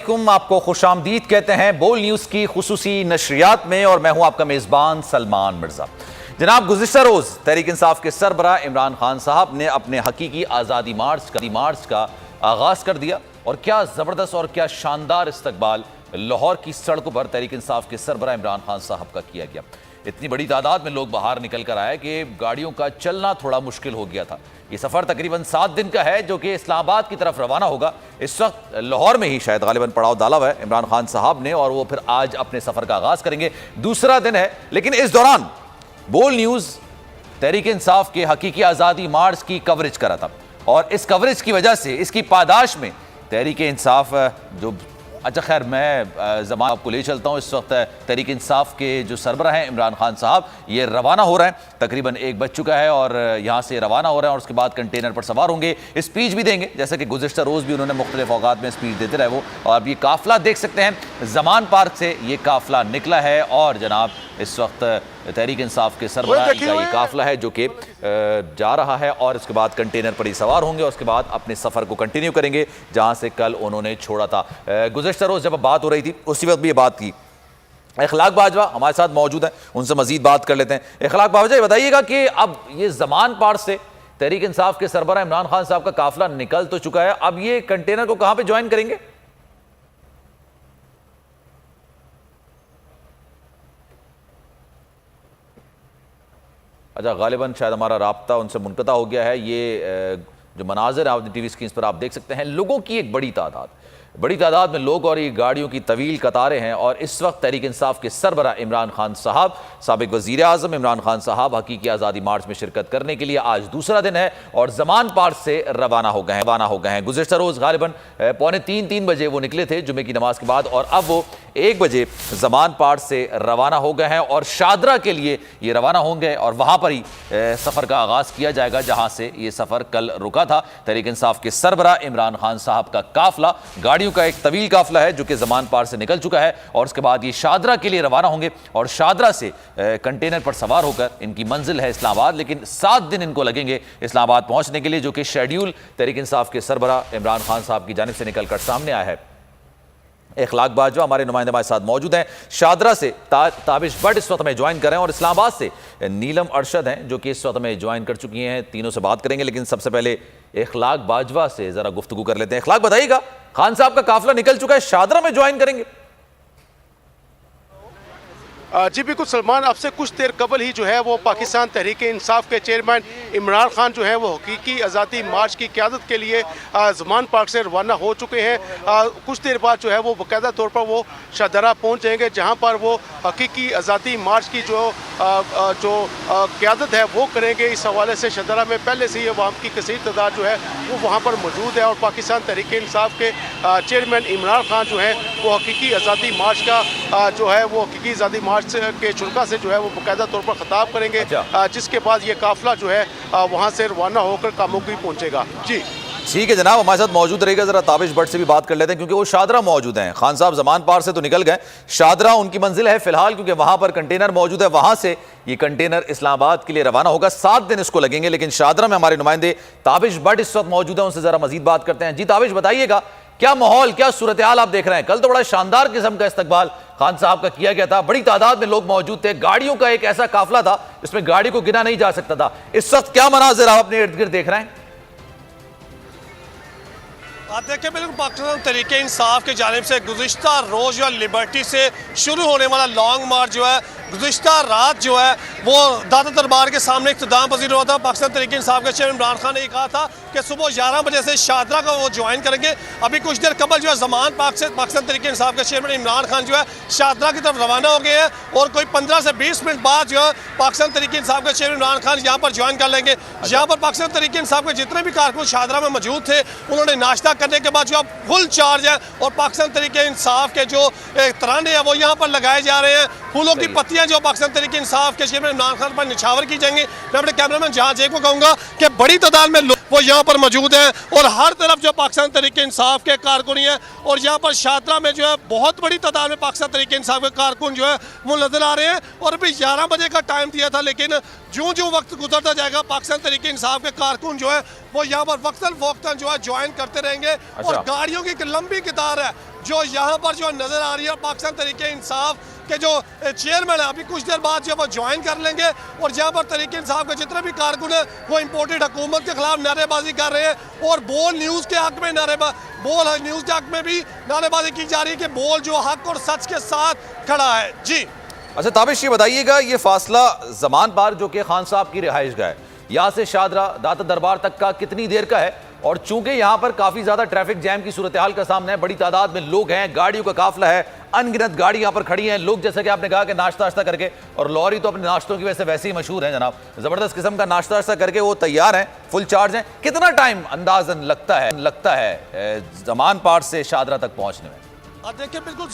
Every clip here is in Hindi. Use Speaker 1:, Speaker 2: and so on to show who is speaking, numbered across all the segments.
Speaker 1: आपको खुशामदीद कहते हैं बोल न्यूज की खुसूसी नशरियात में, और मैं हूं आपका मेजबान सलमान मिर्जा। जनाब, गुज़िश्ता रोज तहरीक इंसाफ के सरबराह इमरान खान साहब ने अपने हकीकी आज़ादी मार्च का आगाज कर दिया, और क्या ज़बरदस्त और क्या शानदार इस्तकबाल लाहौर की सड़कों पर तहरीक इंसाफ के सरबराह इमरान खान साहब का किया गया। इतनी बड़ी तादाद में लोग बाहर निकल कर आए कि गाड़ियों का चलना थोड़ा मुश्किल हो गया था। ये सफ़र तकरीबन 7 दिन का है, जो कि इस्लामाबाद की तरफ रवाना होगा। इस वक्त लाहौर में ही शायद गालिबन पड़ाव डाला हुआ है इमरान खान साहब ने, और वो फिर आज अपने सफ़र का आगाज़ करेंगे। दूसरा दिन है, लेकिन इस दौरान बोल न्यूज़ तहरीक इंसाफ के हकीकी आज़ादी मार्च की कवरेज करा था, और इस कवरेज की वजह से, इसकी पादाश में तहरीक इंसाफ जो अच्छा खैर मैं ज़मान आपको ले चलता हूँ। इस वक्त तहरीक इंसाफ के जो सरबराह हैं इमरान खान साहब, ये रवाना हो रहे हैं। तकरीबन 1 बज चुका है और यहाँ से रवाना हो रहे हैं, और उसके बाद कंटेनर पर सवार होंगे, स्पीच भी देंगे, जैसे कि गुज़िश्ता रोज़ भी उन्होंने मुख्तलिफ औकात में स्पीच देते रहे वो। और अब ये काफ़िला देख सकते हैं, ज़मान पार्क से ये काफ़िला निकला है, और जनाब इस वक्त तहरीक इंसाफ के सरबराह का ये काफ़िला है जो कि जा रहा है, और इसके बाद कंटेनर पर ही सवार होंगे, और उसके बाद अपने सफ़र को कंटिन्यू करेंगे जहाँ से कल उन्होंने छोड़ा था। गुज़िश्ता रोज़ जब बात हो रही थी उसी वक्त भी ये बात की। इखलाक बाजवा हमारे साथ मौजूद है, उनसे मजीद बात कर लेते हैं। इखलाक बाजवा, ये बताइएगा कि अब ये ज़मान पार्क से तहरीक इंसाफ के सरबराह इमरान खान साहब का काफ़िला निकल तो चुका है, अब ये कंटेनर को कहाँ पर ज्वाइन करेंगे? अच्छा, गालिबन शायद हमारा राब्ता उनसे मुनक़ता हो गया है। ये जो मनाज़िर आपने टीवी स्क्रीन पर आप देख सकते हैं, लोगों की एक बड़ी तादाद में लोग और ये गाड़ियों की तवील कतारें हैं, और इस वक्त तहरीक इंसाफ के सरबराह इमरान खान साहब, साबिक़ वज़ीर आज़म इमरान खान साहब हकीकी आज़ादी मार्च में शिरकत करने के लिए आज दूसरा दिन है, और ज़मान पार्क से रवाना हो गए हैं। गुज़िश्ता रोज़ गालिबन 2:45-3 बजे वो निकले थे जुमे की नमाज के बाद, और अब वो 1 बजे ज़मान पार्क से रवाना हो गए हैं, और शादरा के लिए ये रवाना होंगे, और वहाँ पर ही सफ़र का आगाज़ किया जाएगा जहाँ से ये सफ़र कल रुका था। तहरीक इंसाफ के सरबराह इमरान खान साहब का काफ़िला, गाड़ियों का एक तवील काफ़िला है जो कि ज़मान पार्क से निकल चुका है, और उसके बाद ये शादरा के लिए रवाना होंगे, और शादरा से कंटेनर पर सवार होकर इनकी मंजिल है इस्लामाबाद, लेकिन 7 दिन इनको लगेंगे इस्लामाबाद पहुंचने के लिए, जो कि शेड्यूल तहरीक इंसाफ के सरबराह इमरान खान साहब की जानिब से निकलकर सामने आया है। इखलाक बाजवा हमारे नुमाइंदे हमारे साथ मौजूद हैं। शादरा से ताबिश भट्ट इस वक्त में ज्वाइन कर रहे हैं, और इस्लामाबाद से नीलम अरशद हैं जो कि इस वक्त में ज्वाइन कर चुकी हैं। तीनों से बात करेंगे, लेकिन सबसे पहले इखलाक बाजवा से जरा गुफ्तगू कर लेते हैं। इखलाक, बताइएगा, खान साहब का काफिला निकल चुका है, शादरा में ज्वाइन करेंगे?
Speaker 2: जी बिल्कुल सलमान, अब से कुछ देर कबल ही जो है वो पाकिस्तान तहरीक इंसाफ के चेयरमैन इमरान खान जो है वो हकीकी आज़ादी मार्च की क़यादत के लिए ज़मान पार्क से रवाना हो चुके हैं। कुछ देर बाद जो है वो बाकायदा तौर पर वो शाहदरा पहुंच जाएंगे, जहां पर वो हकीकी आज़ादी मार्च की जो क़यादत है वो करेंगे। इस हवाले से शाहदरा में पहले से ही अवाम की कसीर तादाद जो है वो वहाँ पर मौजूद है, और पाकिस्तान तहरीक इंसाफ के चेयरमैन इमरान खान जो है वो हकीकी आज़ादी मार्च का जो है वो हकीकी आज़ादी मार्च के शुरा से जो है वो बाकायदा तौर पर खिताब करेंगे, जिसके बाद ये काफिला जो है वहाँ से रवाना होकर कामुकी पहुँचेगा। जी
Speaker 1: ठीक है जनाब, हमारे साथ मौजूद रहेगा। जरा ताबिश भट्ट से भी बात कर लेते हैं, क्योंकि वो शादरा मौजूद हैं। खान साहब ज़मान पार्क से तो निकल गए, शादरा उनकी मंजिल है फिलहाल, क्योंकि वहां पर कंटेनर मौजूद है, वहां से ये कंटेनर इस्लामाबाद के लिए रवाना होगा। 7 दिन इसको लगेंगे, लेकिन शादरा में हमारे नुमाइंदे ताबिश भट्ट इस वक्त मौजूद है, उनसे जरा मजीद बात करते हैं। जी ताबिश, बताइएगा, क्या माहौल, क्या सूरत हाल आप देख रहे हैं? कल तो बड़ा शानदार किस्म का इस्तकबाल खान साहब का किया गया था, बड़ी तादाद में लोग मौजूद थे, गाड़ियों का एक ऐसा काफिला था जिसमें गाड़ी को गिना नहीं जा सकता था। इस वक्त क्या मनाजिर आप अपने इर्द गिर्द देख रहे हैं?
Speaker 3: आप देखिए, बिल्कुल पाकिस्तान तहरीक इंसाफ की जानिब से गुज़िश्ता रोज़ या लिबर्टी से शुरू होने वाला लॉन्ग मार्च जो है, गुज़िश्ता रात जो है वो दादा दरबार के सामने इख्तिताम पजीर हुआ था। पाकिस्तान तहरीक इंसाफ के चेयरमैन इमरान खान ने कहा था कि सुबह 11 बजे से शादरा का वो ज्वाइन करेंगे। अभी कुछ देर कबल जो है ज़मान पार्क से पाकिस्तान तहरीक इंसाफ के चेयरमैन इमरान खान जो है शादरा की तरफ रवाना हो गए हैं, और कोई 15 से 20 मिनट बाद जो है पाकिस्तान तहरीक इंसाफ के चेयरमैन इमरान खान यहाँ पर ज्वाइन कर लेंगे। यहाँ पर पाकिस्तान तहरीक इंसाफ के जितने भी कारकुन शादरा में मौजूद थे, उन्होंने नाश्ता करने के बाद जो फुल चार्ज है, और पाकिस्तान तहरीक इंसाफ के जो तराने हैं वो यहाँ पर लगाए जा रहे हैं। फूलों की पत्तियां जो पाकिस्तान तहरीक इंसाफ के चेयरमैन इमरान खान पर निछावर की जाएंगी। मैं अपने कैमरामैन जहां जय को कहूँगा कि बड़ी तादाद में वो यहाँ पर मौजूद हैं और हर तरफ जो पाकिस्तान तहरीक इंसाफ के कारकुन हैं और यहाँ पर शादरा में जो है बहुत बड़ी तादाद में पाकिस्तान तहरीक इंसाफ के कारकुन जो है वो नजर आ रहे हैं। और अभी 11 बजे का टाइम दिया था, लेकिन जो जो वक्त गुजरता जाएगा पाकिस्तान तहरीक इंसाफ के कारकुन जो है वो यहाँ पर वक्तन फ़ौक्तन जो है ज्वाइन करते रहेंगे। और गाड़ियों की एक लंबी कतार है जो यहाँ पर जो नजर आ रही है। पाकिस्तान तहरीक इंसाफ के जो चेयरमैन है अभी कुछ देर बाद जो वो ज्वाइन कर लेंगे और यहाँ पर तहरीक इंसाफ के जितने भी कारकुन है वो इम्पोर्टेड हुकूमत के खिलाफ नारेबाजी कर रहे हैं और बोल न्यूज़ के हक में बोल न्यूज़ के हक में भी नारेबाजी की जा रही है कि बोल जो हक और सच के साथ खड़ा है। जी
Speaker 1: अच्छा ताबिश, ये बताइएगा, ये फासला ज़मान पार्क जो कि खान साहब की रिहाइश गाह है, यहाँ से शादरा दाता दरबार तक का कितनी देर का है? और चूंकि यहाँ पर काफ़ी ज़्यादा ट्रैफिक जैम की सूरत हाल का सामना है, बड़ी तादाद में लोग हैं, गाड़ियों का काफिला है, अनगिनत गाड़ी यहाँ पर खड़ी हैं, लोग जैसे कि आपने कहा कि नाश्ता वाश्ता करके, और लॉरी तो अपने नाश्तों की वजह से वैसे ही मशहूर है जनाब, ज़बरदस्त किस्म का नाश्ता वाश्ता करके वो तैयार हैं, फुल चार्ज हैं। कितना टाइम अंदाजन लगता है ज़मान पार्क से शादरा तक पहुँचने में?
Speaker 3: अब देखिए बिल्कुल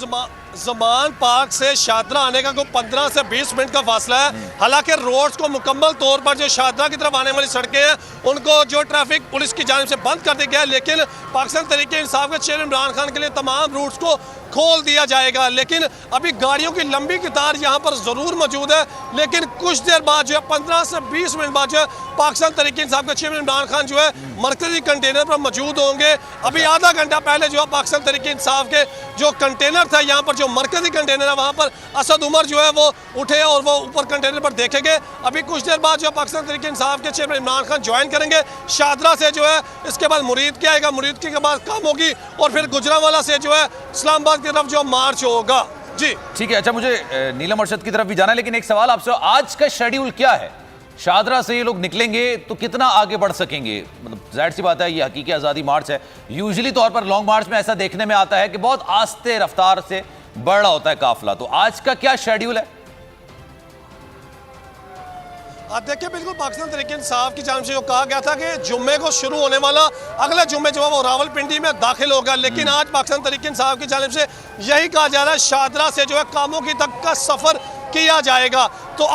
Speaker 3: ज़मान पार्क से शादरा आने का कोई 15 से 20 मिनट का फासला है। हालांकि रोड्स को मुकम्मल तौर पर जो शादरा की तरफ आने वाली सड़कें हैं उनको जो ट्रैफिक पुलिस की जानिब से बंद कर दिया गया है, लेकिन पाकिस्तान तहरीक इंसाफ के चेयरमैन इमरान खान के लिए तमाम रूट्स को खोल दिया जाएगा। लेकिन अभी गाड़ियों की लंबी कतार यहाँ पर ज़रूर मौजूद है, लेकिन कुछ देर बाद जो है 15 से 20 मिनट बाद जो है पाकिस्तान तहरीक इंसाफ के चेयरमैन इमरान खान जो है मरकजी कंटेनर पर मौजूद होंगे। अभी आधा घंटा पहले जो है पाकिस्तान तहरीक इंसाफ के जो कंटेनर था यहाँ पर जो मरकजी कंटेनर है वहाँ पर असद उमर जो है वो उठे और वो ऊपर कंटेनर पर देखेंगे। अभी कुछ देर बाद जो है पाकिस्तान तहरीक इंसाफ के चेयरमैन इमरान खान ज्वाइन करेंगे शादरा से जो है। इसके बाद मुरीद के आएगा, मुरीद के बाद काम होगी और फिर गुजरांवाला से जो है इस्लामाबाद की तरफ जो मार्च होगा। जी
Speaker 1: ठीक है। अच्छा, मुझे नीलम अरशद की तरफ भी जाना है, लेकिन एक सवाल आपसे, आज का शेड्यूल क्या है? शादरा से ये लोग निकलेंगे तो कितना आगे बढ़ सकेंगे? मतलब जाहिर सी बात है ये हकीकी आज़ादी मार्च है, यूजुअली तौर पर लॉन्ग मार्च में ऐसा देखने में आता है कि बहुत आस्ते रफ्तार से बढ़ रहा होता है काफिला, तो आज का क्या शेड्यूल है?
Speaker 3: आप देखिए बिल्कुल पाकिस्तान तहरीक इंसाफ की जानिब से जो कहा गया था कि जुम्मे को शुरू होने वाला अगले जुम्मे जो है वो रावलपिंडी में दाखिल होगा, लेकिन आज पाकिस्तान तहरीक इंसाफ की जानिब से यही कहा जा रहा है शादरा से जो है कामों की तक का सफ़र किया जाएगा। तो अब